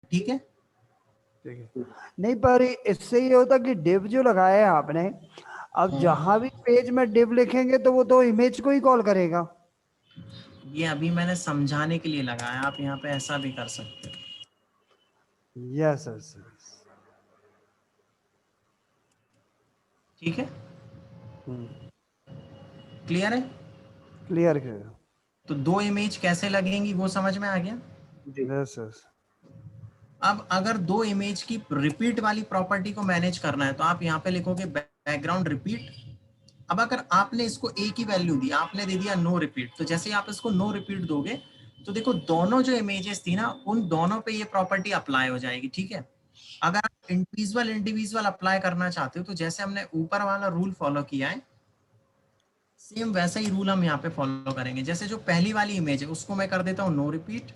ठीक है। ठीक है, नहीं पर इससे ये होता कि डिव जो लगाया है आपने, अब जहां भी पेज में डिव लिखेंगे तो वो तो इमेज को ही कॉल करेगा। ये अभी मैंने समझाने के लिए लगाया, आप यहाँ पे ऐसा भी कर सकते हो। Yes yes. ठीक है, क्लियर है। क्लियर है। तो दो इमेज कैसे लगेंगी वो समझ में आ गया। Yes yes. अब अगर दो इमेज की रिपीट वाली प्रॉपर्टी को मैनेज करना है तो आप यहाँ पे लिखोगे बैकग्राउंड रिपीट। अब अगर आपने इसको एक ही वैल्यू दी, आपने दे दिया नो रिपीट, तो जैसे आप इसको नो रिपीट दोगे तो देखो दोनों जो इमेजेस थी ना उन दोनों पे ये प्रॉपर्टी अप्लाई हो जाएगी। ठीक है, अगर आप इंडिविजुअल इंडिविजुअल अप्लाई करना चाहते हो तो जैसे हमने ऊपर वाला रूल फॉलो किया है सेम वैसा ही रूल हम यहाँ पे फॉलो करेंगे। जैसे जो पहली वाली इमेज है उसको मैं कर देता हूँ नो रिपीट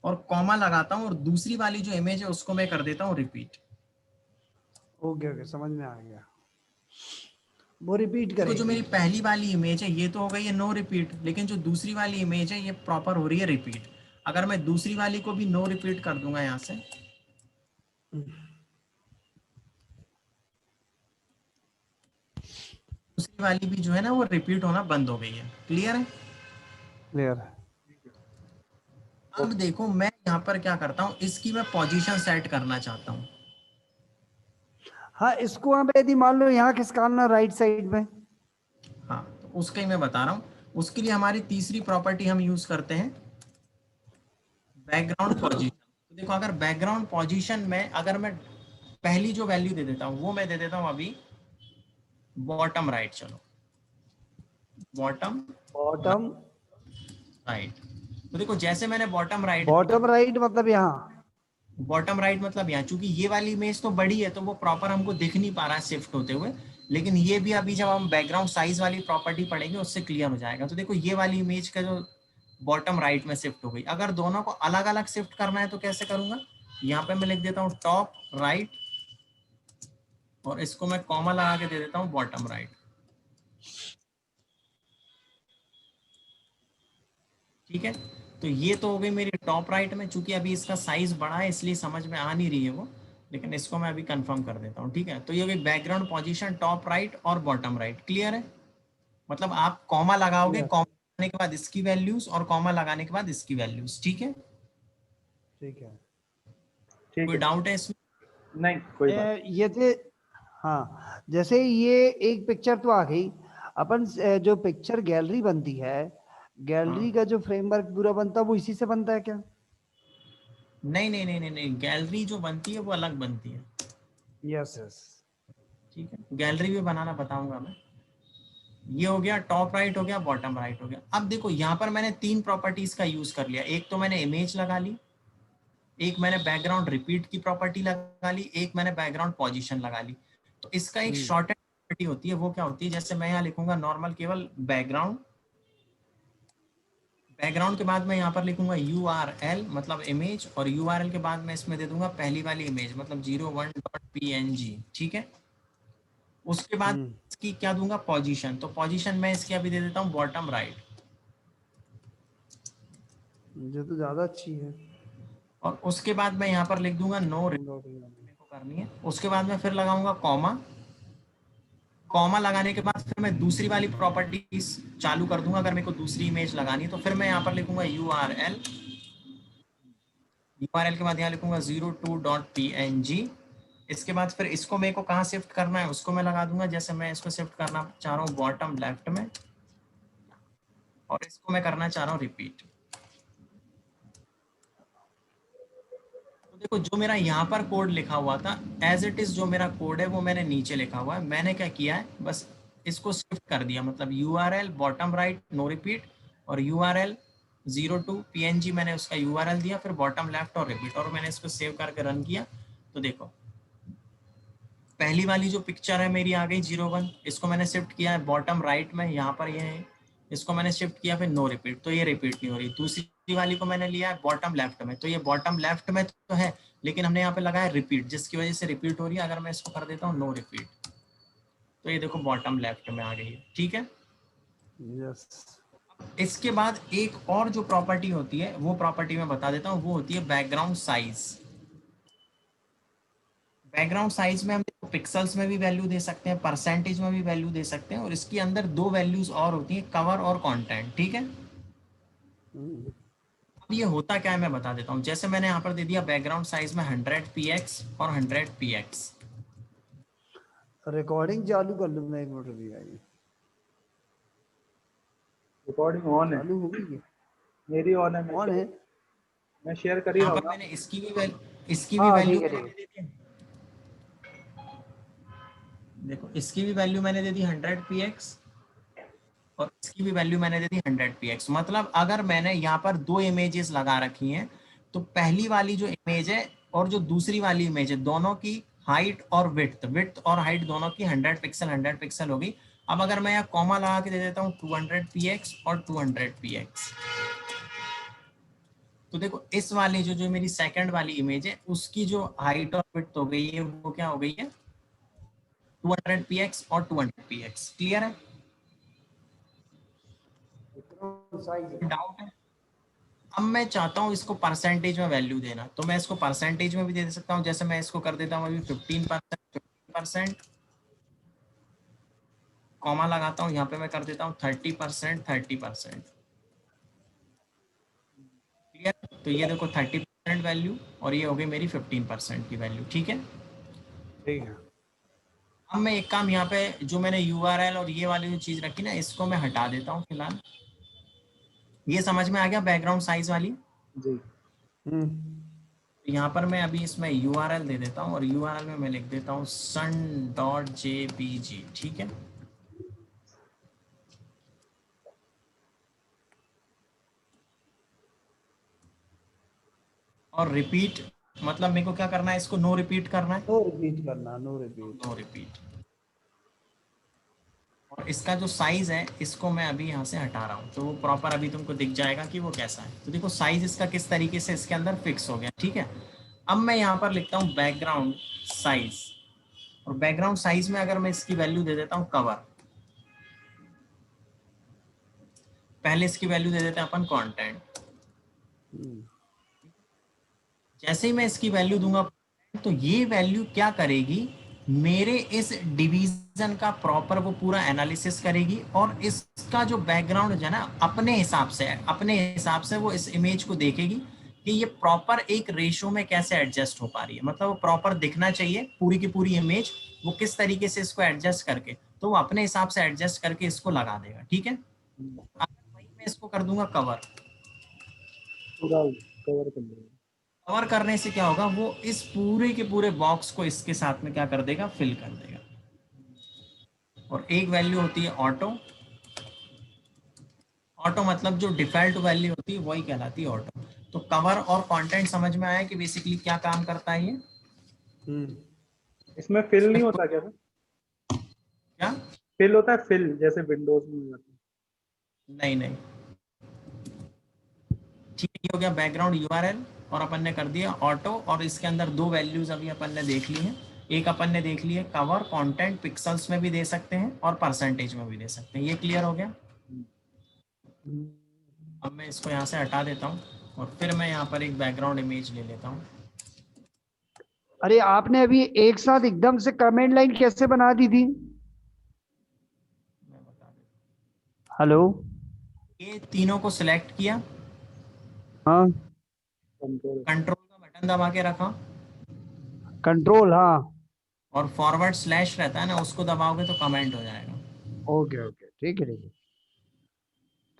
और कॉमा लगाता हूँ, और दूसरी वाली जो इमेज है उसको मैं कर देता हूँ रिपीट। ओके ओके, समझ में आ गया। वो रिपीट देखो जो करेंगे। मेरी पहली वाली इमेज है ये तो हो गई है नो रिपीट, लेकिन जो दूसरी वाली इमेज है ये प्रॉपर हो रही है रिपीट। अगर मैं दूसरी वाली को भी नो रिपीट कर दूंगा यहाँ से, दूसरी वाली भी जो है ना वो रिपीट होना बंद हो गई है। क्लियर है। क्लियर है। अब देखो मैं यहाँ पर क्या करता हूँ, इसकी मैं पोजीशन सेट करना चाहता हूँ। हाँ, इसको आप यदि मान लो यहाँ खिसकाना राइट साइड में। हाँ तो उसका ही मैं बता रहा हूँ। उसके लिए हमारी तीसरी प्रॉपर्टी हम यूज करते हैं बैकग्राउंड पोजीशन। तो देखो अगर बैकग्राउंड पोजीशन में अगर मैं पहली जो वैल्यू दे देता हूँ वो मैं दे देता हूँ अभी बॉटम राइट। चलो बॉटम बॉटम राइट। तो देखो जैसे मैंने बॉटम राइट दिया, बॉटम राइट मतलब यहाँ। बॉटम राइट मतलब यहाँ, चूंकि ये वाली इमेज तो बड़ी है तो वो प्रॉपर हमको दिख नहीं पा रहा है शिफ्ट होते हुए, लेकिन ये भी अभी जब हम बैकग्राउंड साइज वाली प्रॉपर्टी पढ़ेंगे उससे क्लियर हो जाएगा। तो देखो ये वाली इमेज का जो बॉटम राइट में शिफ्ट हो गई, अगर दोनों को अलग अलग शिफ्ट करना है तो कैसे करूंगा, यहाँ पे मैं लिख देता हूँ टॉप राइट और इसको मैं कॉमा लगा के दे देता हूँ बॉटम राइट। ठीक है, तो ये तो हो गई मेरी टॉप राइट में। चूंकि अभी इसका साइज बड़ा है इसलिए समझ में आ नहीं रही है वो, लेकिन इसको मैं अभी कंफर्म कर देता हूँ। ठीक है, तो ये हो गई बैकग्राउंड पोजीशन टॉप राइट और बॉटम राइट। क्लियर है। मतलब आप कॉमा लगाओगे, यस। कॉमा लगाने के बाद इसकी वैल्यूज और कॉमा लगाने के बाद इसकी वैल्यूज। ठीक है, ठीक है। कोई डाउट है इसमें। नहीं कोई बात। ये थे। हाँ, जैसे ये एक पिक्चर तो आ गई। अपन जो पिक्चर गैलरी बनती है, हाँ गैलरी का जो फ्रेमवर्क पूरा बनता है वो इसी से बनता है क्या? नहीं नहीं नहीं नहीं नहीं, गैलरी जो बनती है वो अलग बनती है। Yes yes. ठीक है, गैलरी भी बनाना बताऊंगा मैं। ये हो गया टॉप राइट हो गया, बॉटम राइट हो गया। अब देखो यहाँ पर मैंने तीन प्रॉपर्टीज का यूज कर लिया। एक तो मैंने इमेज लगा ली, एक मैंने बैकग्राउंड रिपीट की प्रॉपर्टी लगा ली, एक मैंने बैकग्राउंड पोजीशन लगा ली। तो इसका एक शॉर्टेड प्रॉपर्टी होती है, वो क्या होती है, जैसे मैं यहाँ लिखूंगा नॉर्मल केवल बैकग्राउंड, बैकग्राउंड के बाद मैं यहाँ पर लिखूंगा URL मतलब इमेज, और URL के बाद मैं इसमें दे दूंगा पहली वाली इमेज मतलब 01.png। ठीक है, उसके बाद इसकी क्या दूंगा पोजीशन, तो पोजीशन मैं इसकी अभी दे देता हूँ बॉटम राइट। ये तो ज्यादा अच्छी है। और उसके बाद मैं यहाँ पर लिख दूंगा नो मेरे को करनी है। उसके बाद मैं फिर लगाऊंगा कॉमा, कॉमा लगाने के बाद फिर मैं दूसरी वाली प्रॉपर्टीज चालू कर दूंगा। अगर मेरे को दूसरी इमेज लगानी है तो फिर मैं यहाँ पर लिखूंगा URL, URL के बाद यहाँ लिखूंगा 02.png। इसके बाद फिर इसको मेरे को कहाँ शिफ्ट करना है उसको मैं लगा दूंगा। जैसे मैं इसको शिफ्ट करना चाह रहा हूँ बॉटम लेफ्ट में, और इसको मैं करना चाह रहा हूँ रिपीट। तो देखो जो मेरा यहाँ पर कोड लिखा हुआ था एज इट इज, जो मेरा कोड है वो मैंने नीचे लिखा हुआ है। मैंने क्या किया है, बस इसको शिफ्ट कर दिया। मतलब URL bottom right no repeat, और URL 02.png मैंने उसका URL दिया, फिर बॉटम लेफ्ट और रिपीट, और मैंने इसको सेव करके रन किया। तो देखो पहली वाली जो पिक्चर है मेरी आ गई 01, इसको मैंने शिफ्ट किया है बॉटम राइट में, यहाँ पर ये है, इसको मैंने शिफ्ट किया फिर नो रिपीट, तो ये रिपीट नहीं हो रही। दूसरी वाली को मैंने लिया है बॉटम लेफ्ट में, तो ये बॉटम लेफ्ट में तो है लेकिन हमने यहाँ पे लगाया रिपीट, जिसकी वजह से रिपीट हो रही है। अगर मैं इसको कर देता हूँ नो रिपीट तो ये देखो बॉटम लेफ्ट में आ गई है। ठीक है, यस। इसके बाद एक और जो प्रॉपर्टी होती है वो प्रॉपर्टी मैं बता देता हूँ, वो होती है बैकग्राउंड साइज। बैकग्राउंड साइज में हम पिक्सल्स में भी वैल्यू दे सकते हैं, परसेंटेज में भी वैल्यू दे सकते हैं, और इसके अंदर दो वैल्यूज और होती हैं, कवर और कंटेंट। ठीक है, अब ये होता क्या है मैं बता देता हूँ। जैसे मैंने यहाँ पर दे दिया बैकग्राउंड साइज में 100 px और 100 px। रिकॉर्डिंग चालू कर लूँ मैं, एक मिनट रुकिएगा। ये रिकॉर्डिंग ऑन है, चालू हो गई है? मेरी ऑन है, ऑन है? मैं शेयर कर ही यहाँ रहा हूँ पर ना। मैंने इसकी भी हाँ वैल्यू ठीक है, मैंने ठीक है। दे दी। देखो इसकी भी वैल्यू मैंने दे दी 100 px और इसकी भी वैल्यू मैंने दे दी 100 px। मतलब अगर मैंने यहाँ पर दो इमेजेस लगा रखी हैं, तो पहली वाली जो इमेज है और जो दूसरी वाली इमेज है, दोनों की हाइट और विड्थ और हाइट दोनों की 100 पिक्सल होगी। अब अगर मैं यहाँ कॉमा लगा के दे देता हूँ 200 px और 200 px, तो देखो इस वाली जो मेरी सेकंड वाली इमेज है उसकी जो हाइट और विड्थ हो गई है वो क्या हो गई है, 200 px और 200 px। क्लियर है? डाउट है? अब मैं चाहता हूँ इसको परसेंटेज में वैल्यू देना, तो मैं इसको परसेंटेज में भी दे सकता हूँ। जैसे मैं इसको कर देता हूँ अभी 15%, कॉमा लगाता हूँ, यहाँ पे मैं कर देता हूँ 30%। क्लियर? तो ये देखो 30% वैल्यू और ये हो गई मेरी 15% की वैल्यू। ठीक है, ठीक है। अब मैं एक काम यहाँ पे जो मैंने URL और ये वाली जो चीज रखी ना, इसको मैं हटा देता हूँ फिलहाल। ये समझ में आ गया बैकग्राउंड साइज वाली? जी। तो यहाँ पर मैं अभी इसमें URL दे देता हूँ और URL में मैं लिख देता हूँ sun.jpg। ठीक है, और रिपीट मतलब मेरे को क्या करना है, इसको नो रिपीट करना है। नो रिपीट करना, नो रिपीट। No repeat. और इसका जो साइज है इसको मैं अभी यहाँ से हटा रहा हूँ, तो वो प्रॉपर अभी तुमको दिख जाएगा कि वो कैसा है। तो देखो साइज इसका किस तरीके से इसके अंदर फिक्स हो गया। ठीक है, अब मैं यहाँ पर लिखता हूँ बैकग्राउंड साइज, और बैकग्राउंड साइज में अगर मैं इसकी वैल्यू दे देता हूँ कवर, पहले इसकी वैल्यू दे देते हैं अपन कंटेंट। जैसे ही मैं इसकी वैल्यू दूंगा तो ये वैल्यू क्या करेगी, मेरे इस डिवीजन का प्रॉपर वो पूरा एनालिसिस करेगी और इसका जो बैकग्राउंड है ना अपने हिसाब से वो इस इमेज को देखेगी कि ये प्रॉपर एक रेशो में कैसे एडजस्ट हो पा रही है। मतलब वो प्रॉपर दिखना चाहिए पूरी की पूरी इमेज, वो किस तरीके से इसको एडजस्ट करके, तो वो अपने हिसाब से एडजस्ट करके इसको लगा देगा। ठीक है, अगर वही मैं इसको कर दूंगा कवर, पूरा कवर कर लेंगे। कवर करने से क्या होगा, वो इस पूरे के पूरे बॉक्स को इसके साथ में क्या कर देगा, फिल कर देगा। और एक वैल्यू होती है ऑटो। ऑटो मतलब जो डिफॉल्ट वैल्यू होती है वही कहलाती है ऑटो। तो कवर और कंटेंट समझ में आया कि बेसिकली क्या काम करता है ये? इसमें फिल इसमें नहीं होता क्या? क्या? फिल होता है, फिल जैसे विंडोज में हो जाता है। नहीं नहीं, ठीक है, ये हो गया बैकग्राउंड URL और अपन ने कर दिया ऑटो, और इसके अंदर दो वैल्यूज अभी अपन ने देख ली हैं। एक अपन ने देख ली है कवर, कंटेंट पिक्सल्स में भी दे सकते हैं और परसेंटेज में भी दे सकते हैं। ये क्लियर हो गया? अब मैं इसको यहाँ से हटा देता हूँ और फिर मैं यहाँ पर एक बैकग्राउंड इमेज ले लेता हूँ। अरे आपने अभी एक साथ एकदम से कमेंट लाइन कैसे बना दी थी? मैं बता देता हेलो? हूँ, ये तीनों को सिलेक्ट किया, हाँ, कंट्रोल। कंट्रोल का बटन दबा के रखा, कंट्रोल, हाँ। और फॉरवर्ड स्लैश रहता है ना, उसको दबाओगे तो कमेंट हो जाएगा। ओके ओके, ठीक है, ठीक है,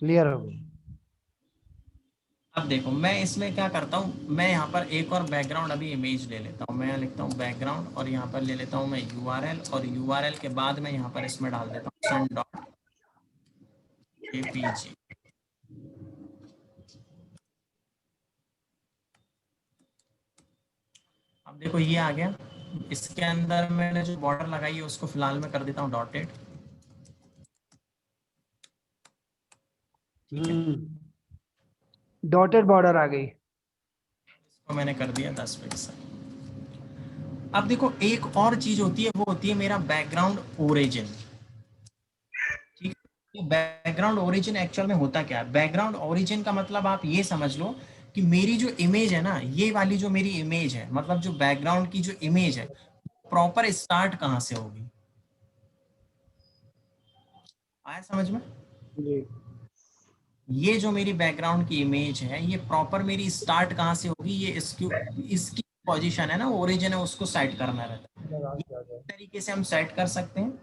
क्लियर हो गई। अब देखो मैं इसमें क्या करता हूँ, मैं यहाँ पर एक और बैकग्राउंड अभी इमेज ले लेता हूँ। मैं यहाँ लिखता हूँ बैकग्राउंड और यहाँ पर ले लेता हूँ मैं URL, और URL के बाद मैं यहाँ पर इसमें डाल देता हूँ sun.jpg। अब देखो ये आ गया। इसके अंदर मैंने जो बॉर्डर लगाई है उसको फिलहाल मैं कर देता हूँ डॉटेड। डॉटेड बॉर्डर आ गई। इसको मैंने कर दिया 10 पिक्सल। अब देखो एक और चीज होती है, वो होती है मेरा बैकग्राउंड ओरिजिन। ठीक है, बैकग्राउंड ओरिजिन एक्चुअल में होता क्या है? बैकग्राउंड ओरिजिन का मतलब आप ये समझ लो कि मेरी जो इमेज है ना, ये वाली जो मेरी इमेज है, मतलब जो बैकग्राउंड की जो इमेज है, प्रॉपर स्टार्ट कहाँ से होगी? आया समझ में? जी ये जो मेरी बैकग्राउंड की इमेज है, ये प्रॉपर मेरी स्टार्ट कहाँ से होगी? ये इसकी पोजीशन है ना, ओरिजिन है, उसको सेट करना रहता है। इस तरीके से हम सेट कर सकते हैं।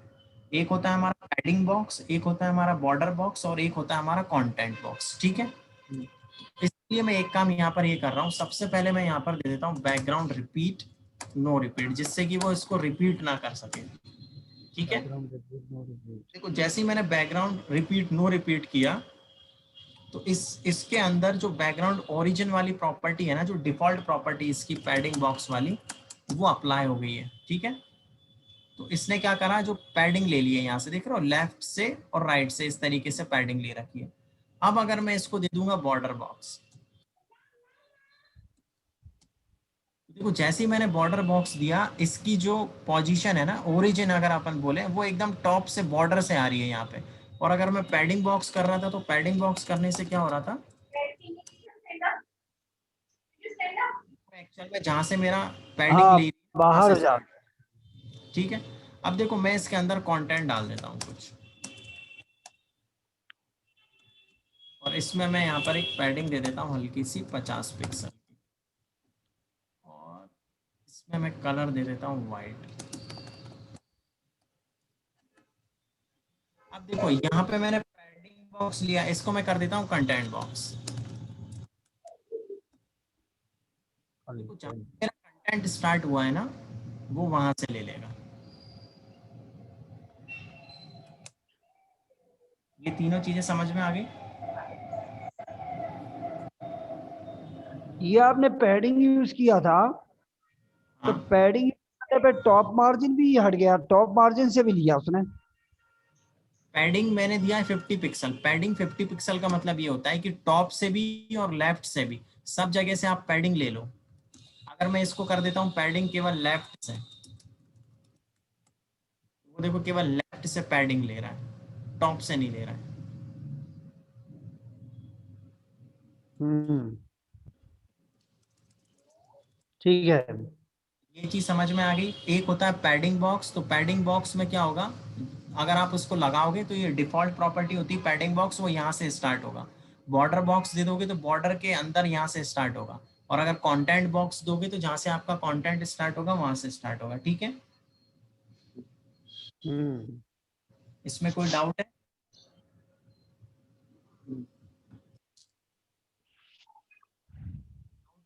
एक होता है हमारा पैडिंग बॉक्स, एक होता है हमारा बॉर्डर बॉक्स, और एक होता है हमारा कंटेंट बॉक्स। ठीक है, इसलिए मैं एक काम यहाँ पर ये कर रहा हूँ। सबसे पहले मैं यहाँ पर दे देता हूँ बैकग्राउंड रिपीट नो रिपीट, जिससे कि वो इसको रिपीट ना कर सके। ठीक है, देखो जैसे ही मैंने बैकग्राउंड रिपीट नो रिपीट किया, तो इसके अंदर जो बैकग्राउंड ओरिजिन वाली प्रॉपर्टी है ना, जो डिफॉल्ट प्रॉपर्टी इसकी पैडिंग बॉक्स वाली, वो अप्लाई हो गई है। ठीक है, तो इसने क्या करा, जो पैडिंग ले ली है यहाँ से, देख रहे हो, लेफ्ट से और राइट से इस तरीके से पैडिंग ले रखी है। अब अगर मैं इसको दे दूंगा बॉर्डर बॉक्स, देखो जैसे ही मैंने बॉर्डर बॉक्स दिया, इसकी जो पोजीशन है ना, ओरिजिन अगर अपन बोले, वो एकदम टॉप से बॉर्डर से आ रही है यहाँ पे। और अगर मैं पैडिंग बॉक्स कर रहा था, तो पैडिंग बॉक्स करने से क्या हो रहा था, एक्चुअल में जहां से मेरा पैडिंग हाँ, ली वहां बाहर से हो जा। स्टार्ट। ठीक है, अब देखो मैं इसके अंदर कंटेंट डाल देता हूँ कुछ, और इसमें मैं यहाँ पर एक पैडिंग दे देता हूँ हल्की सी 50 पिक्सल की, और इसमें मैं कलर दे देता हूँ वाइट। अब देखो यहाँ पे मैंने पैडिंग बॉक्स लिया, इसको मैं कर देता हूँ कंटेंट बॉक्स। देखो जहाँ मेरा कंटेंट स्टार्ट हुआ है ना, वो वहां से ले लेगा। ये तीनों चीजें समझ में आ गई? ये आपने पैडिंग यूज किया था, तो हाँ, पैडिंग पे टॉप मार्जिन भी हट गया, टॉप मार्जिन से भी लिया उसने। पैडिंग मैंने दिया है 50 पिक्सल। पैडिंग 50 पिक्सल का मतलब ये होता है कि टॉप से भी और लेफ्ट से भी, सब जगह से आप पैडिंग ले लो। अगर मैं इसको कर देता हूँ पैडिंग केवल लेफ्ट से, वो देखो केवल लेफ्ट से पैडिंग ले रहा है, टॉप से नहीं ले रहा है। हम्म, ठीक है। ये चीज समझ में आ गई? एक होता है पैडिंग बॉक्स, तो पैडिंग बॉक्स में क्या होगा, अगर आप उसको लगाओगे तो ये डिफॉल्ट प्रॉपर्टी होती है पैडिंग बॉक्स, वो यहाँ से स्टार्ट होगा। बॉर्डर बॉक्स दे दोगे तो बॉर्डर के अंदर यहाँ से स्टार्ट होगा, और अगर कंटेंट बॉक्स दोगे तो जहाँ से आपका कंटेंट स्टार्ट होगा वहां से स्टार्ट होगा। ठीक है, हम्म, इसमें कोई डाउट है?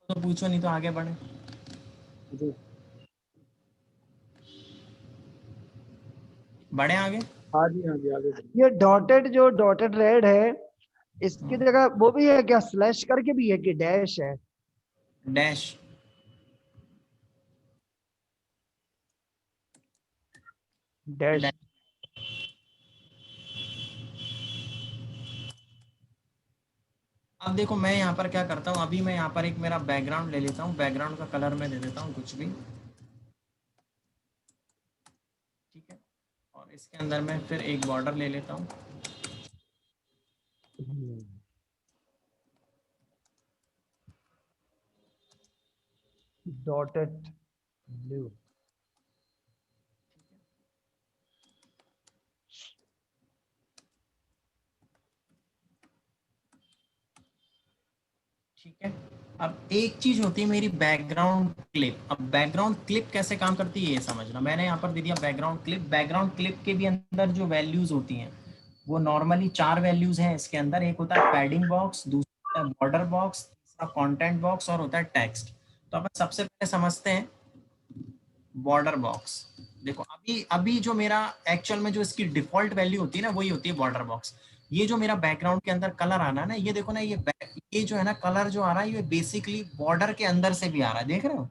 तो पूछो, नहीं तो आगे बढ़े। जी। बढ़े आगे। हाँ जी, हाँ जी, आगे बढ़िए। ये डॉटेड, जो डॉटेड रेड है, इसकी जगह वो भी है क्या, स्लैश करके भी है कि डैश है? डैश। डैश। अब देखो मैं यहाँ पर क्या करता हूँ, अभी मैं यहाँ पर एक मेरा बैकग्राउंड ले लेता हूँ, बैकग्राउंड का कलर मैं दे देता हूँ कुछ भी। ठीक है, और इसके अंदर मैं फिर एक बॉर्डर ले लेता हूँ। Dotted blue. ठीक है, अब एक चीज होती है मेरी बैकग्राउंड क्लिप। अब बैकग्राउंड क्लिप कैसे काम करती है ये समझना। मैंने यहाँ पर दे दिया बैकग्राउंड क्लिप। बैकग्राउंड क्लिप के भी अंदर जो वैल्यूज होती हैं, वो नॉर्मली 4 वैल्यूज हैं इसके अंदर। एक होता है पैडिंग बॉक्स, दूसरा होता है बॉर्डर बॉक्स, तीसरा कंटेंट बॉक्स, और होता है टेक्स्ट। तो अपन सबसे पहले समझते हैं बॉर्डर बॉक्स। देखो अभी अभी जो मेरा एक्चुअल में जो इसकी डिफॉल्ट वैल्यू होती है ना, वही होती है बॉर्डर बॉक्स। ये जो मेरा बैकग्राउंड के अंदर कलर आना है ना, ये देखो ना, ये जो है ना कलर जो आ रहा है, ये बेसिकली बॉर्डर के अंदर से भी आ रहा है, देख रहे हो,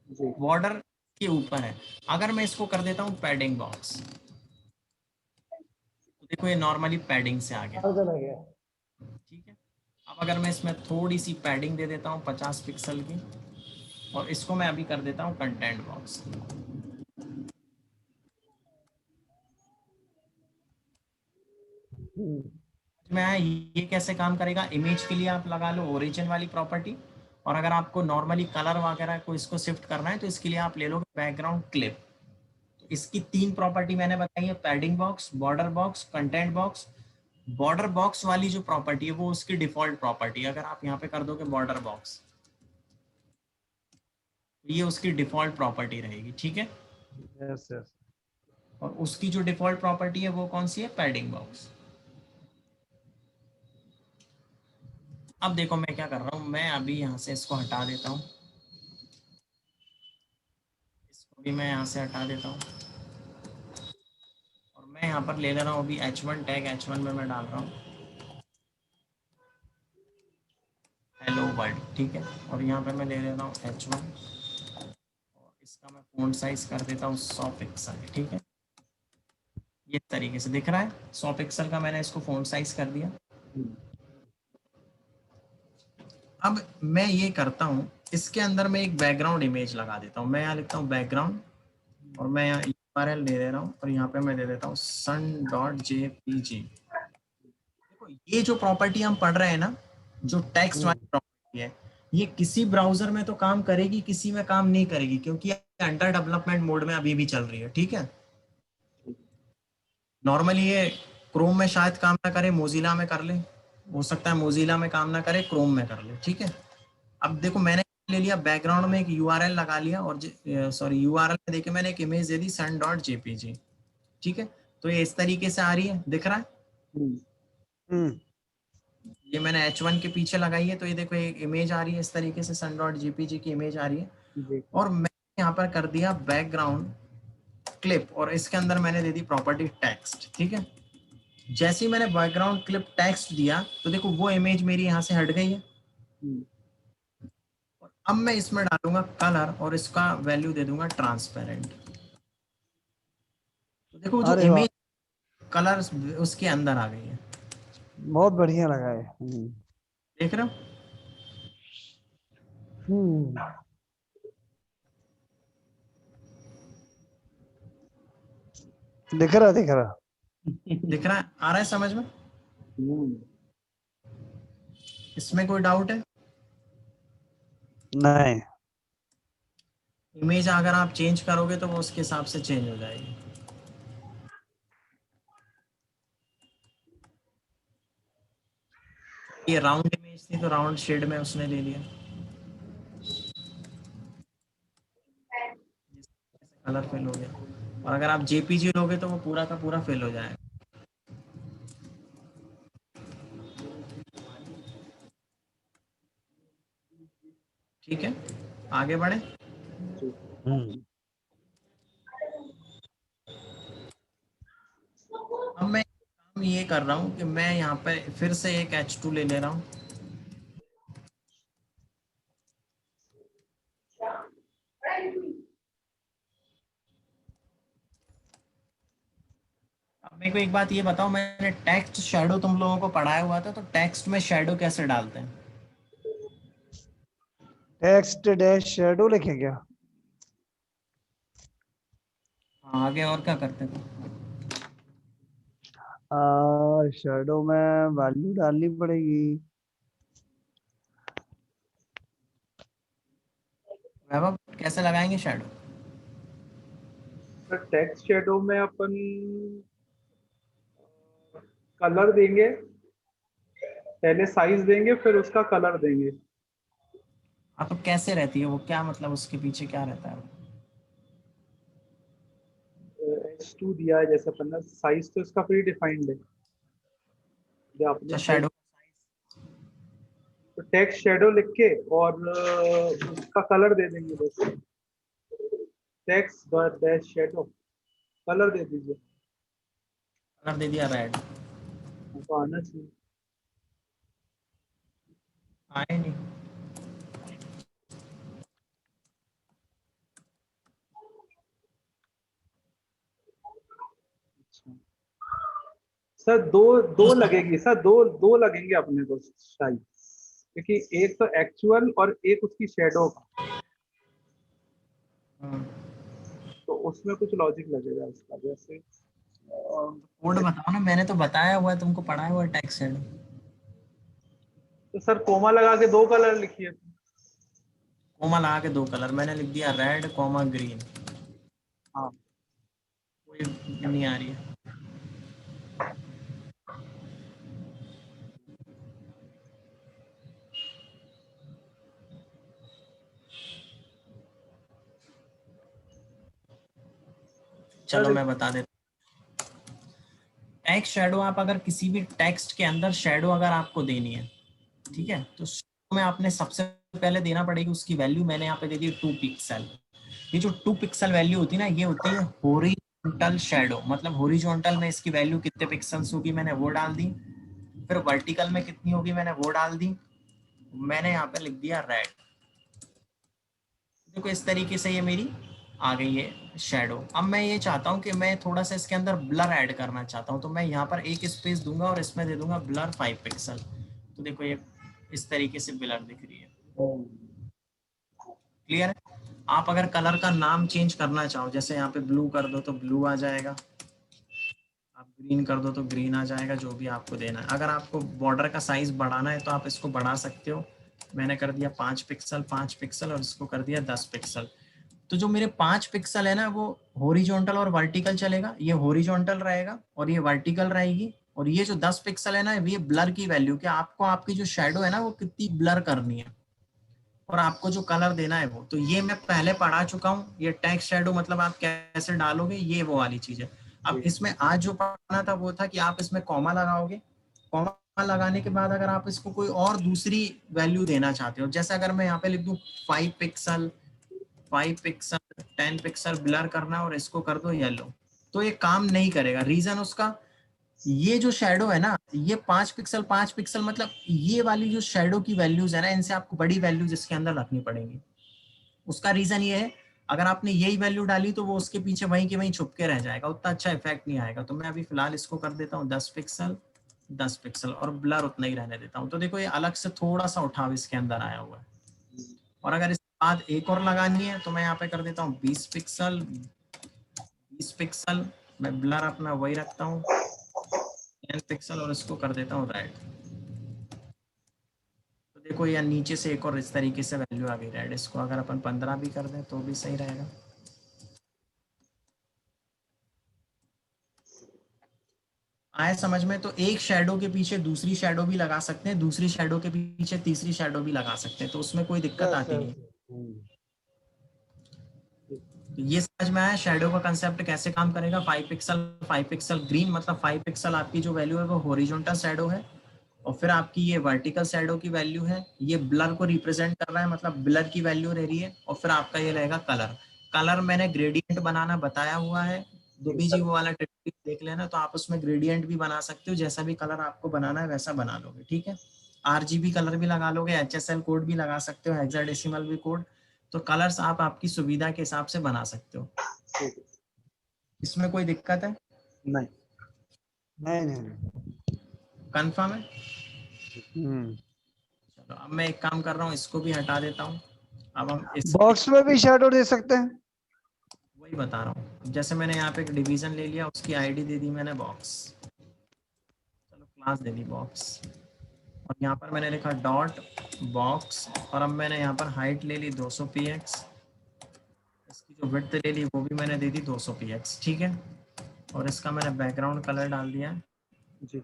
जी। बॉर्डर के ऊपर है। अगर मैं इसको कर देता हूँ पैडिंग बॉक्स, तो देखो ये नॉर्मली पैडिंग से आ गया। चला गया। ठीक है, अब अगर मैं इसमें थोड़ी सी पैडिंग दे देता हूँ 50 पिक्सल की, और इसको मैं अभी कर देता हूँ कंटेंट बॉक्स। मैं ये कैसे काम करेगा, इमेज के लिए आप लगा लो ओरिजिन वाली प्रॉपर्टी, और अगर आपको नॉर्मली कलर वगैरह को इसको शिफ्ट करना है तो इसके लिए आप ले लोगे बैकग्राउंड क्लिप। इसकी 3 प्रॉपर्टी मैंने बताई है, padding box, border box, content box. Border box वाली जो प्रॉपर्टी है वो उसकी डिफॉल्ट प्रॉपर्टी है। अगर आप यहाँ पे कर दोगे बॉर्डर बॉक्स, ये उसकी डिफॉल्ट प्रॉपर्टी रहेगी, ठीक है। Yes yes. और उसकी जो डिफॉल्ट प्रॉपर्टी है वो कौन सी है, पैडिंग बॉक्स। अब देखो मैं क्या कर रहा हूँ, मैं अभी यहाँ से इसको हटा देता हूँ, इसको भी मैं यहाँ से हटा देता हूँ, और मैं यहाँ पर ले ले रहा हूँ अभी H1 टैग, H1 में मैं डाल रहा हूँ हेलो वर्ल्ड, ठीक है। और यहाँ पे मैं ले ले रहा हूँ H1, और इसका मैं फ़ॉन्ट साइज कर देता हूँ 100 पिक्सल, ठीक है। ये तरीके से दिख रहा है, 100 पिक्सल का मैंने इसको फ़ॉन्ट साइज कर दिया। अब मैं ये करता हूँ, इसके अंदर मैं एक बैकग्राउंड इमेज लगा देता हूँ। मैं यहाँ लिखता हूँ बैकग्राउंड, और मैं यहाँ URL ले ले रहा हूँ, और यहाँ पे मैं दे देता हूँ sun.jpg। देखो ये जो प्रॉपर्टी हम पढ़ रहे हैं ना, जो टेक्स्ट वाली प्रॉपर्टी है, ये किसी ब्राउजर में तो काम करेगी, किसी में काम नहीं करेगी, क्योंकि अंडर डेवलपमेंट मोड में अभी भी चल रही है, ठीक है। नॉर्मली ये क्रोम में शायद काम ना करे, मोजिला में कर ले, हो सकता है मोजिला में काम ना करे, क्रोम में कर ले, ठीक है। अब देखो मैंने ले लिया बैकग्राउंड में एक यूआरएल लगा लिया, और सॉरी यूआरएल में देखे मैंने एक इमेज दे दी sun.jpg, ठीक है। तो ये इस तरीके से आ रही है, दिख रहा है। ये मैंने H1 के पीछे लगाई है, तो ये देखो एक इमेज आ रही है इस तरीके से, sun.jpg की इमेज आ रही है। और मैं यहाँ पर कर दिया बैकग्राउंड क्लिप, और इसके अंदर मैंने दे दी प्रॉपर्टी टेक्स्ट, ठीक है। जैसे ही मैंने बैकग्राउंड क्लिप टेक्स्ट दिया तो देखो वो इमेज मेरी यहाँ से हट गई है। और अब मैं इसमें डालूंगा कलर, और इसका वैल्यू दे दूंगा ट्रांसपेरेंट। तो देखो जो अरे वाह, इमेज कलर उसके अंदर आ गई है, बहुत बढ़िया लगा है। देख रहे हो। दिख रहा दिख रहा। दिख रहा है, आ रहा है समझ में, इसमें कोई डाउट है। नहीं। इमेज अगर आप चेंज करोगे तो वो उसके हिसाब से चेंज हो जाएगी। ये राउंड इमेज थी तो राउंड शेड में उसने ले लिया, कलर फिल हो गया। और अगर आप जेपीजी लोगे तो वो पूरा का पूरा फिल हो जाएगा। ठीक है, आगे बढ़े। अब मैं काम ये कर रहा हूँ कि मैं यहाँ पे फिर से एक H2 ले ले रहा हूँ। अब मेरे को एक बात ये बताओ, मैंने टेक्स्ट शैडो तुम लोगों को पढ़ाया हुआ था, तो टेक्स्ट में शैडो कैसे डालते हैं। टेक्स्ट डैश शेडो लिखे क्या? हाँ, आगे और क्या करते थे। शेडो में वैल्यू डालनी पड़ेगी। वैभव कैसे लगाएंगे शैडो। सर टेक्स्ट शेडो में अपन कलर देंगे, पहले साइज देंगे फिर उसका कलर देंगे। हाँ तो कैसे रहती है वो, क्या मतलब उसके पीछे क्या रहता है। H2 दिया है जैसे अपन ने, साइज तो इसका प्री डिफाइंड है, जो अच्छा आपने साइज। शैडो, तो टेक्स्ट शेडो लिख के और उसका कलर दे देंगे बस। टेक्स्ट डैश शेडो, कलर दे दीजिए, कलर दे दिया रेड, तो आना चाहिए। आए नहीं। सर दो दो लगेगी सर, दो दो लगेंगे अपने को शायद, क्योंकि एक तो एक्चुअल और एक उसकी शेडो का, हाँ। तो उसमें कुछ लॉजिक लगेगा इसका। जैसे कोड बताओ ना, मैंने तो बताया हुआ है तुमको, पढ़ाया हुआ है टेक्स्ट शैडो। तो सर कोमा लगा के 2 कलर लिखिए। कोमा लगा के 2 कलर, मैंने लिख दिया रेड कॉमा ग्रीन। हाँ कोई नहीं आ रही है। चलो सर मैं बता देता हूँ। टेक्स्ट शैडो, आप अगर किसी भी टेक्स्ट के अंदर शैडो अगर आपको देनी है, ठीक है, तो shadow में आपने सबसे पहले देना पड़ेगी उसकी वैल्यू। मैंने यहाँ पे दे दी 2 पिक्सल। ये जो 2 पिक्सल वैल्यू होती है ना, ये होती है हॉरिजॉन्टल शैडो। मतलब हॉरिजॉन्टल में इसकी वैल्यू कितने पिक्सल्स होगी मैंने वो डाल दी, फिर वर्टिकल में कितनी होगी मैंने वो डाल दी। मैंने यहाँ पे लिख दिया रेड। देखो इस तरीके से ये मेरी आ गई है शैडो। अब मैं ये चाहता हूँ कि मैं थोड़ा सा इसके अंदर ब्लर ऐड करना चाहता हूँ, तो मैं यहाँ पर एक स्पेस दूंगा और इसमें दे दूंगा ब्लर 5 पिक्सल। तो देखो ये इस तरीके से ब्लर दिख रही है। क्लियर है? आप अगर कलर का नाम चेंज करना चाहो, जैसे यहाँ पे ब्लू कर दो तो ब्लू आ जाएगा, आप ग्रीन कर दो तो ग्रीन आ जाएगा, जो भी आपको देना है। अगर आपको बॉर्डर का साइज बढ़ाना है तो आप इसको बढ़ा सकते हो। मैंने कर दिया 5 पिक्सल 5 पिक्सल और इसको कर दिया 10 पिक्सल। तो जो मेरे 5 पिक्सल है ना, वो हॉरिजॉन्टल और वर्टिकल चलेगा। ये हॉरिजॉन्टल रहेगा और ये वर्टिकल रहेगी। और ये जो 10 पिक्सल है ना, ये ब्लर की वैल्यू, कि आपको आपकी जो शैडो है ना वो कितनी ब्लर करनी है और आपको जो कलर देना है वो। तो ये मैं पहले पढ़ा चुका हूँ। ये टेक्स्ट शैडो मतलब आप कैसे डालोगे, ये वो वाली चीज है। अब इसमें आज जो पढ़ना था वो था कि आप इसमें कॉमा लगाओगे। कॉमा लगाने के बाद अगर आप इसको कोई और दूसरी वैल्यू देना चाहते हो, जैसे अगर मैं यहाँ पे लिख दूँ 5 पिक्सल 5 पिक्सल 10 पिक्सल ब्लर करना और इसको कर दो येलो, तो ये काम नहीं करेगा। रीजन उसका, ये जो शैडो है ना, ये 5 पिक्सल मतलब ये वाली जो शैडो की वैल्यूज है ना, इनसे आपको बड़ी वैल्यूज इसके अंदर रखनी पड़ेंगी। उसका रीजन ये है, अगर आपने यही वैल्यू डाली तो वो उसके पीछे वहीं के वहीं छुप के रह जाएगा, उतना अच्छा इफेक्ट नहीं आएगा। तो मैं अभी फिलहाल इसको कर देता हूँ 10 पिक्सल और ब्लर उतना ही रहने देता हूँ। तो देखो ये अलग से थोड़ा सा उठाव इसके अंदर आया हुआ है। और अगर इसके बाद एक और लगानी है तो मैं यहाँ पे कर देता हूँ 20 पिक्सल। मैं ब्लर अपना वही रखता हूँ 10 पिक्सल और इसको कर देता हूँ रेड। तो देखो यार नीचे से एक और इस तरीके से वैल्यू आ गई रेड। इसको अगर अपन 15 भी कर दें तो भी सही रहेगा। आए समझ में? तो एक शैडो के पीछे दूसरी शैडो भी लगा सकते हैं, दूसरी शैडो के पीछे तीसरी शैडो भी लगा सकते हैं, तो उसमें कोई दिक्कत आती नहीं। तो ये समझ में आया शैडो का कंसेप्ट कैसे काम करेगा। 5 पिक्सल ग्रीन मतलब 5 पिक्सल आपकी जो वैल्यू है वो हॉरिजॉन्टल शैडो है, और फिर आपकी ये वर्टिकल शैडो की वैल्यू है, ये ब्लर को रिप्रेजेंट कर रहा है, मतलब ब्लर की वैल्यू रह रही है। और फिर आपका ये रहेगा कलर। कलर मैंने ग्रेडियंट बनाना बताया हुआ है, दुबी जी वो वाला ट्रिक देख लेना, तो आप उसमें ग्रेडियंट भी बना सकते हो, जैसा भी कलर आपको बनाना है वैसा बना लोगे। ठीक है, RGB कलर भी लगा लोगे, HSL कोड भी लगा सकते हो, हेक्साडेसिमल भी कोड। तो कलर्स आप आपकी सुविधा के हिसाब से बना सकते हो। इसमें कोई दिक्कत है? नहीं कंफर्म है? चलो अब मैं एक काम कर रहा हूँ, इसको भी हटा देता हूँ। अब हम इस बॉक्स में भी शैडो दे सकते हैं। वही बता रहा हूँ, जैसे मैंने यहाँ पे एक डिवीजन ले लिया, उसकी आईडी दे दी मैंने बॉक्स, चलो क्लास दे दी बॉक्स, और यहाँ पर मैंने लिखा डॉट बॉक्स। और अब मैंने यहाँ पर हाइट ले ली 200 px, इसकी जो विड्थ ले ली वो भी मैंने दे दी 200 px। ठीक है, और इसका मैंने बैकग्राउंड कलर डाल दिया। जी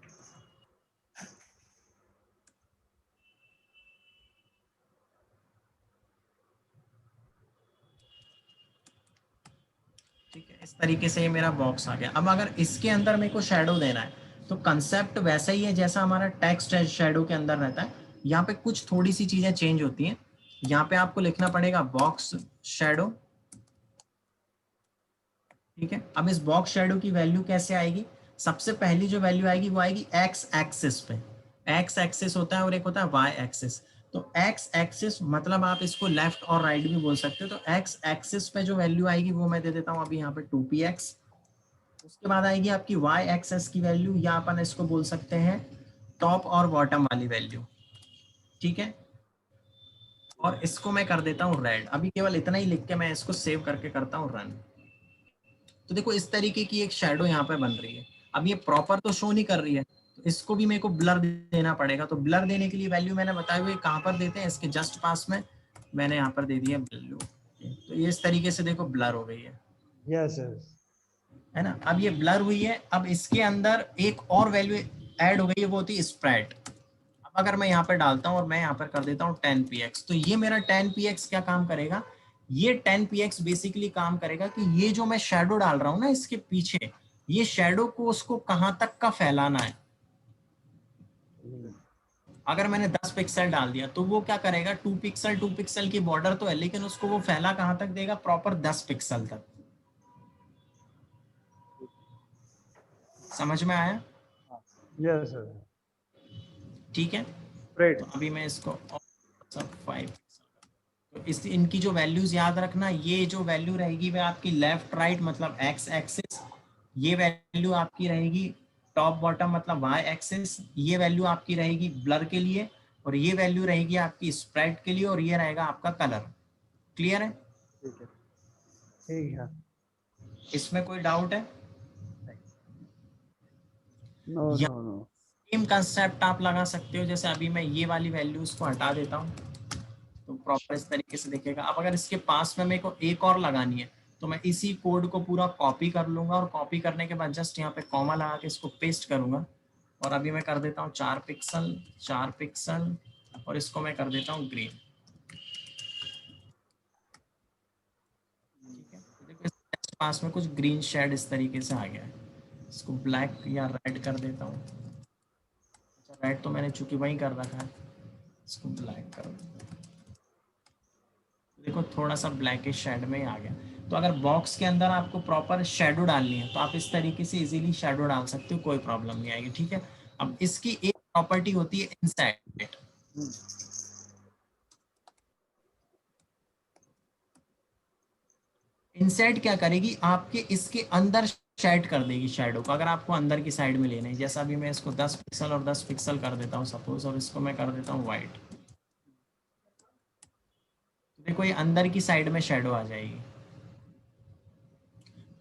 ठीक है, इस तरीके से ये मेरा बॉक्स आ गया। अब अगर इसके अंदर मेरे को शैडो देना है तो कंसेप्ट वैसा ही है जैसा हमारा टेक्स्ट शैडो के अंदर रहता है। यहाँ पे कुछ थोड़ी सी चीजें चेंज होती हैं। यहाँ पे आपको लिखना पड़ेगा बॉक्स शैडो। ठीक है, अब इस बॉक्स शैडो की वैल्यू कैसे आएगी? सबसे पहली जो वैल्यू आएगी वो आएगी एक्स एक्सिस पे। एक्स एक्सिस होता है और एक होता है वाई एक्सिस। तो एक्स एक्सिस मतलब आप इसको लेफ्ट और राइट भी बोल सकते हो। तो एक्स एक्सिस पे जो वैल्यू आएगी वो मैं दे देता हूँ अभी यहाँ पे 2px। उसके बाद आएगी आपकी वाई एक्सेस की वैल्यू, या अपन इसको बोल सकते हैं टॉप और बॉटम वाली वैल्यू। ठीक है, और इसको मैं कर देता हूँ रेड। अभी केवल इतना ही लिख के मैं इसको सेव करके करता हूँ रन। तो देखो इस तरीके की एक शेडो यहाँ पे बन रही है। अब ये प्रॉपर तो शो नहीं कर रही है, तो इसको भी मेरे को ब्लर देना पड़ेगा। तो ब्लर देने के लिए वैल्यू मैंने बताए हुए कहाँ पर देते हैं, इसके जस्ट पास में मैंने यहाँ पर दे दिया वैल्यू। तो ये इस तरीके से देखो ब्लर हो गई है, यस यस, है ना। अब ये ब्लर हुई है, अब इसके अंदर एक और वैल्यू ऐड हो गई है, वो होती है स्प्रेड। अब अगर मैं यहाँ पर डालता हूँ और मैं यहाँ पर कर देता हूँ 10px, तो ये मेरा 10px क्या काम करेगा, ये 10px बेसिकली काम करेगा कि ये जो मैं शेडो डाल रहा हूँ ना इसके पीछे, ये शेडो को उसको कहाँ तक का फैलाना है। अगर मैंने 10 पिक्सल डाल दिया तो वो क्या करेगा, 2 पिक्सल की बॉर्डर तो है, लेकिन उसको वो फैला कहाँ तक देगा, प्रॉपर 10 पिक्सल तक। समझ में आया? यस सर, ठीक है। राइट। तो अभी मैं इसको 5 तो इस इनकी जो वैल्यूज याद रखना, ये जो वैल्यू रहेगी वह आपकी लेफ्ट राइट मतलब एक्स एक्सिस, ये वैल्यू आपकी रहेगी टॉप बॉटम मतलब वाई एक्सिस, ये वैल्यू आपकी रहेगी ब्लर के लिए, और ये वैल्यू रहेगी आपकी स्प्रेड के लिए, और ये रहेगा आपका कलर। क्लियर है? ठीक है। ठीक है। इसमें कोई डाउट है? नो या नो नो, सेम कंसेप्ट आप लगा सकते हो, जैसे अभी मैं ये वाली वैल्यूज को हटा देता हूँ तो प्रॉपर इस तरीके से दिखेगा। अब अगर इसके पास में मेरे को एक और लगानी है तो मैं इसी कोड को पूरा कॉपी कर लूंगा, और कॉपी करने के बाद जस्ट यहाँ पे कॉमा लगा के इसको पेस्ट करूंगा, और अभी मैं कर देता हूँ 4 पिक्सल 4 पिक्सल, और इसको मैं कर देता हूँ ग्रीन। ठीक है, तो देखो इसके पास में कुछ ग्रीन शेड इस तरीके से आ गया है। इसको ब्लैक या रेड कर देता हूँ। अच्छा, रेड तो मैंने चूंकि वही कर रखा है, इसको ब्लैक कर देता हूँ। देखो थोड़ा सा ब्लैकिश शेड में ही आ गया। तो अगर बॉक्स के अंदर आपको प्रॉपर शेडो डालनी है तो आप इस तरीके से इजीली शेडो डाल सकते हो, कोई प्रॉब्लम नहीं आएगी। ठीक है, अब इसकी एक प्रॉपर्टी होती है इनसाइड। इनसाइड क्या करेगी, आपके इसके अंदर शेड कर देगी शेडो को, अगर आपको अंदर की साइड में लेना है। जैसा अभी मैं इसको 10 पिक्सल और 10 पिक्सल कर देता हूँ सपोज, और इसको मैं कर देता हूँ व्हाइट, तो देखो ये अंदर की साइड में शेडो आ जाएगी।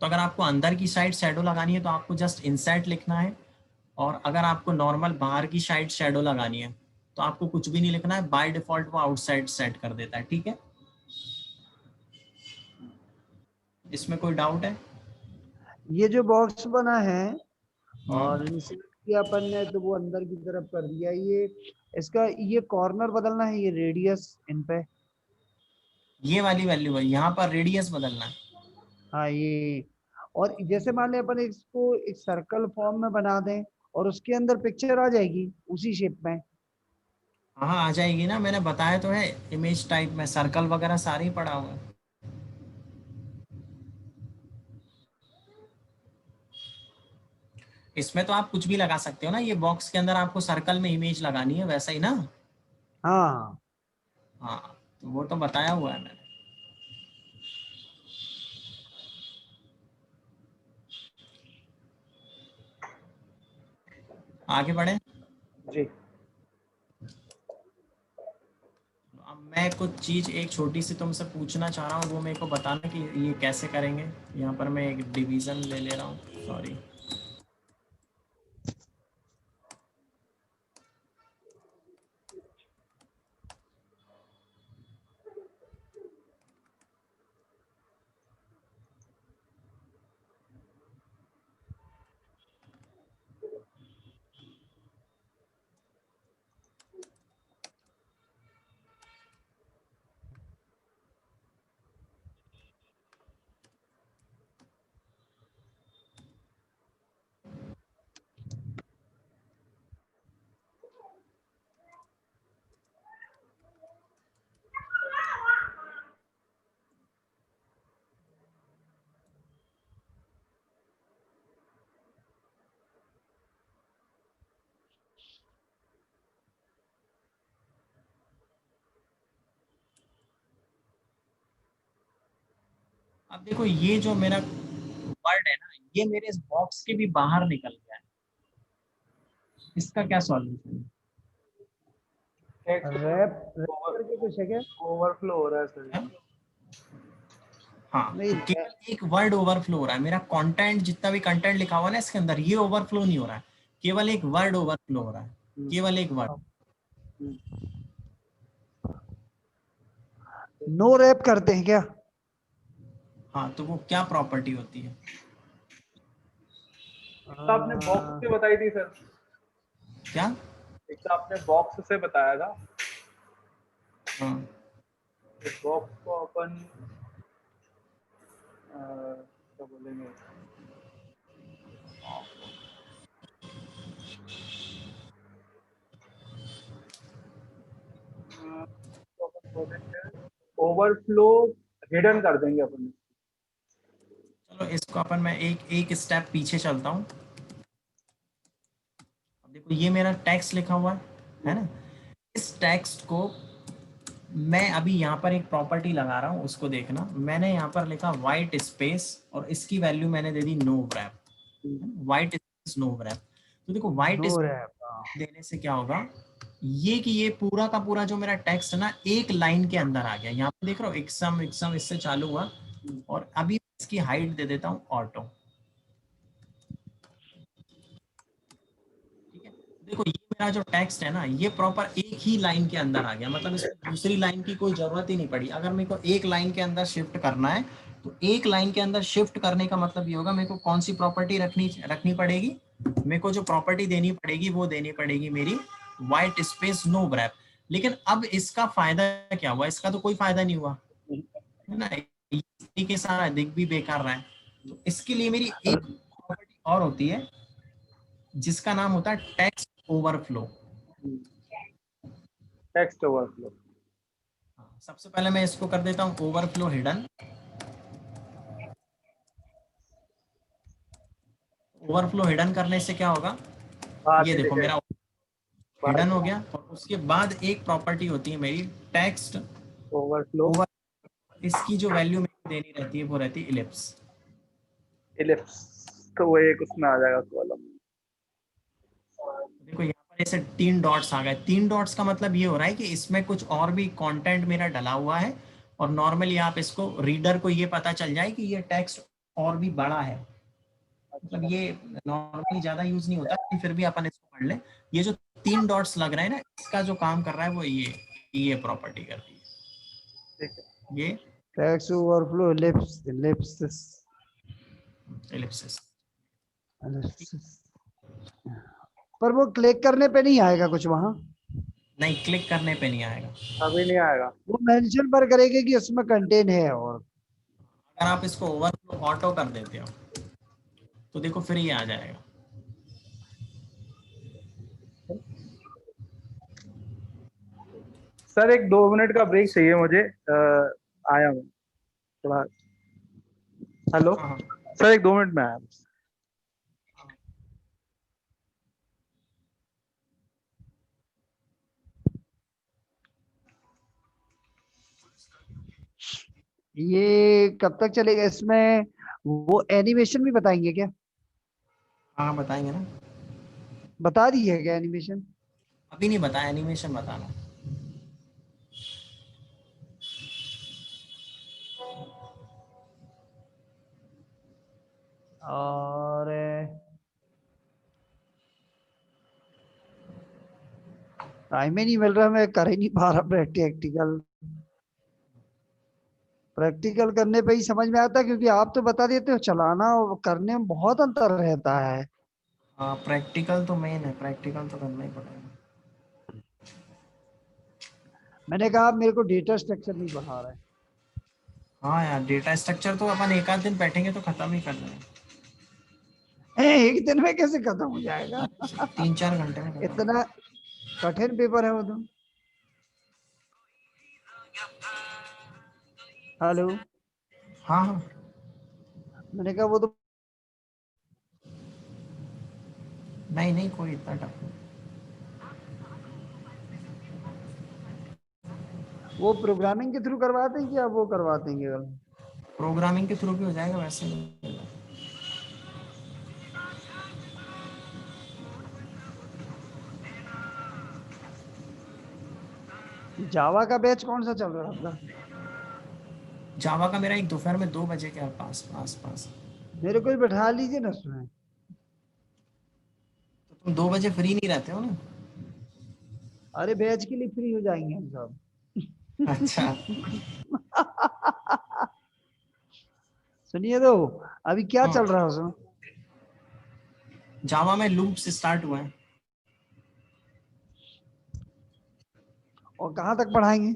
तो अगर आपको अंदर की साइड शेडो लगानी है तो आपको जस्ट इनसाइड लिखना है, और अगर आपको नॉर्मल बाहर की साइड शेडो लगानी है तो आपको कुछ भी नहीं लिखना है, बाय डिफॉल्ट वो आउटसाइड सेट कर देता है। ठीक है, इसमें कोई डाउट है? ये जो बॉक्स बना है हम्म, और इंसर्ट किया अपन ने तो वो अंदर की तरफ कर दिया, ये इसका ये कॉर्नर बदलना है, ये रेडियस इन पे। ये वाली वैल्यू है, यहाँ पर रेडियस बदलना है। हाँ ये, और जैसे मान लें अपन इसको एक सर्कल फॉर्म में बना दें और उसके अंदर पिक्चर आ जाएगी उसी शेप में। हाँ आ जाएगी ना, मैंने बताया तो है, इमेज टाइप में सर्कल वगैरह सारे ही पड़ा हुआ है। इसमें तो आप कुछ भी लगा सकते हो ना, ये बॉक्स के अंदर आपको सर्कल में इमेज लगानी है वैसा ही ना। हाँ हाँ, तो वो तो बताया हुआ है मैंने। आगे बढ़े। जी। अब मैं कुछ चीज एक छोटी सी तुमसे पूछना चाह रहा हूँ, वो मेरे को बताना कि ये कैसे करेंगे। यहाँ पर मैं एक डिवीजन ले ले रहा हूँ, सॉरी। अब देखो ये जो मेरा वर्ड है ना, ये मेरे इस बॉक्स के भी बाहर निकल गया है, इसका क्या solution text wrap wrap over करके कुछ है क्या? ओवरफ्लो हो रहा है सर है? इसमें। हाँ, नहीं तो केवल एक वर्ड ओवरफ्लो हो रहा है, मेरा कंटेंट जितना भी कंटेंट लिखा हुआ है ना इसके अंदर, ये ओवरफ्लो नहीं हो रहा है, केवल एक वर्ड ओवरफ्लो हो रहा है, केवल एक वर्ड। नो रैप करते हैं क्या? हाँ, तो वो क्या प्रॉपर्टी होती है? तो आपने बॉक्स से बताई थी सर, क्या? एक तो आपने बॉक्स से बताया था, हाँ, इस बॉक्स को अपन क्या बोलेंगे, तो अपन बोलेंगे ओवरफ्लो हिडन कर देंगे अपन। चलो इसको अपन, मैं एक एक स्टेप पीछे चलता हूँ। अब देखो ये मेरा टेक्स्ट लिखा हुआ है ना, इस टेक्स्ट को मैं अभी यहाँ पर एक प्रॉपर्टी लगा रहा हूँ, उसको देखना। मैंने यहाँ पर लिखा वाइट स्पेस और इसकी वैल्यू मैंने दे दी no wrap, white space no wrap. तो देखो वाइट नो स्पेस रैप। देने से क्या होगा, ये कि ये पूरा का पूरा जो मेरा टेक्स्ट है ना एक लाइन के अंदर आ गया। यहाँ पे देख रहे हो एक्सम एक्सम इससे चालू हुआ, और अभी इसकी हाइट दे देता हूँ ऑटो। ठीक है, देखो ये मेरा जो टेक्स्ट है ना ये प्रॉपर एक ही लाइन के अंदर आ गया, मतलब इसमें दूसरी लाइन की कोई जरूरत ही नहीं पड़ी। अगर मेरे को एक लाइन के अंदर शिफ्ट करना है तो एक लाइन के अंदर शिफ्ट करने का मतलब ये होगा मेरे को कौन सी प्रॉपर्टी रखनी पड़ेगी, मेरे को जो प्रॉपर्टी देनी पड़ेगी वो देनी पड़ेगी मेरी वाइट स्पेस नो ब्रैप। लेकिन अब इसका फायदा क्या हुआ, इसका तो कोई फायदा नहीं हुआ है ना, के सारा दिख भी बेकार रहा है। तो इसके लिए मेरी एक प्रॉपर्टी और होती है जिसका नाम होता है टेक्स्ट ओवरफ्लो। Text overflow. सबसे पहले मैं इसको कर देता हूँ ओवरफ्लो हिडन। ओवरफ्लो हिडन करने से क्या होगा, बात ये ही देखो लिखे, मेरा हिडन हो गया। और उसके बाद एक प्रॉपर्टी होती है मेरी टेक्स्ट ओवरफ्लो ओवर, इसकी जो वैल्यू मेरी देनी रहती है वो रहती है इलिप्स। इलिप्स, तो वो एक उसमें आ जाएगा कॉलम। देखो यहाँ पर ऐसे 3 डॉट्स आ गए। 3 डॉट्स का मतलब ये हो रहा है कि इसमें कुछ और भी कंटेंट मेरा डला हुआ है, और नॉर्मली आप इसको रीडर को ये पता चल जाए कि ये टेक्स्ट और भी बड़ा है। मतलब ये नॉर्मली ज्यादा यूज नहीं होता, लेकिन फिर भी अपन इसको पढ़ ले। ये जो 3 डॉट्स लग रहे हैं ना, इसका जो काम कर रहा है वो ये प्रॉपर्टी करती ठीक है, है, ये text overflow lips lips Ellipsis. पर वो क्लिक करने पे नहीं आएगा कुछ वहां? नहीं, क्लिक करने पे नहीं आएगा। अभी नहीं आएगा। वो मेंशन पर करेगा कि उसमें कंटेंट है। और अगर आप इसको ओवरफ्लो ऑटो कर देते हो तो देखो फिर ये आ जाएगा। सर एक 2 मिनट का ब्रेक चाहिए मुझे, आया हूँ थोड़ा। हेलो हाँ हाँ सर, एक 2 मिनट में आया। ये कब तक चलेगा? इसमें वो एनिमेशन भी बताएंगे क्या? हाँ, बताएंगे ना। बता दी है क्या एनिमेशन? अभी नहीं बताया, एनिमेशन बताना। और टाइम ही नहीं मिल रहा, मैं कर ही नहीं पा रहा प्रैक्टिकल। प्रैक्टिकल करने पे ही समझ में आता है, क्योंकि आप तो बता देते हो, चलाना और करने में बहुत अंतर रहता है। हाँ, प्रैक्टिकल तो मेन है, प्रैक्टिकल तो करना ही पड़ेगा। मैंने कहा आप मेरे को डेटा स्ट्रक्चर नहीं पढ़ा रहे हाँ यार, डेटा स्ट्रक्चर तो अपन एक आध दिन बैठेंगे तो खत्म ही कर देंगे। हैं। एक दिन में कैसे खत्म हो जाएगा? 3-4 घंटे में खत्म। इतना कठिन पेपर है वो तो। हेलो। हाँ हाँ, मैंने कहा वो तो नहीं नहीं, कोई इतना टफ नहीं। वो प्रोग्रामिंग के थ्रू करवाते हैं कि आप वो करवाते हैं केवल? प्रोग्रामिंग के थ्रू भी हो जाएगा, वैसे नहीं होगा। जावा का बैच कौन सा चल रहा है आपका? जावा का मेरा एक दोपहर में 2 बजे के आसपास। मेरे को ही बैठा लीजिए ना उसमें। तो तुम 2 बजे फ्री नहीं रहते हो ना? अरे बैच के लिए फ्री हो जाएंगे हम सब। अच्छा। सुनिए तो, अभी क्या हाँ, चल रहा है उसमें? जावा में लूप्स स्टार्ट हुए हैं। और कहाँ तक पढ़ाएंगे?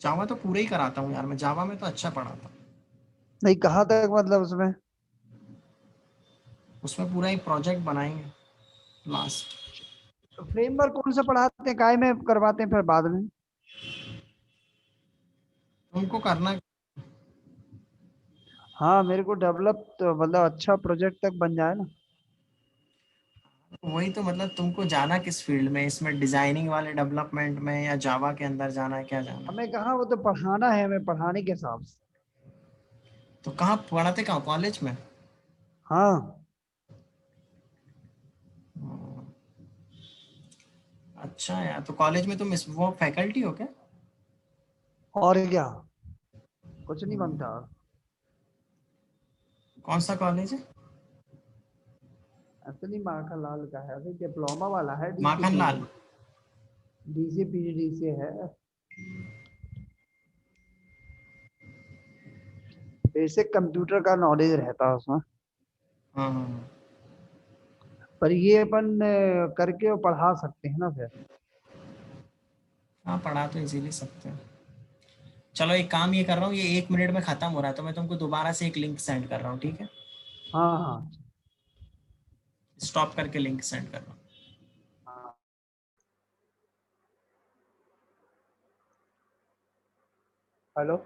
जावा तो पूरा ही कराता हूँ यार, मैं जावा में तो अच्छा पढ़ाता हूँ। नहीं, कहाँ तक मतलब उसमें? उसमें पूरा एक प्रोजेक्ट बनाएंगे लास्ट। तो फ्रेमवर्क कौन सा पढ़ाते हैं, काय में करवाते हैं फिर बाद में? तुमको करना। हाँ, मेरे को डेवलप तो मतलब अच्छा प्रोजेक्ट तक बन जाए ना। वही तो, मतलब तुमको जाना किस फील्ड में, इसमें डिजाइनिंग वाले डेवलपमेंट में या जावा के अंदर जाना है, क्या जाना है? हमें कहाँ, वो तो पढ़ाना है हमें, पढ़ाने के हिसाब से। तो कहाँ पढ़ाते, कहाँ, कॉलेज में? हाँ। अच्छा यार, तो कॉलेज में तुम वो फैकल्टी हो क्या? और क्या, कुछ नहीं बनता। कौन सा कॉलेज है? असली माखन लाल का है, अभी डिप्लोमा वाला है, माखन डीसीपी लाल। से। डीसीपी से है। बेसिक कंप्यूटर का नॉलेज रहता है उसमें। हाँ हाँ हाँ। पर ये अपन करके और पढ़ा सकते हैं ना फिर। हाँ, पढ़ा तो इजीली सकते हैं। चलो, एक काम ये कर रहा हूँ, ये 1 मिनट में खत्म हो रहा है, तो मैं तुमको दोबारा से एक लिंक सेंड कर रहा हूँ, ठीक है? हाँ हाँ स्टॉप करके लिंक सेंड कर रहा हूँ। हाँ। हेलो।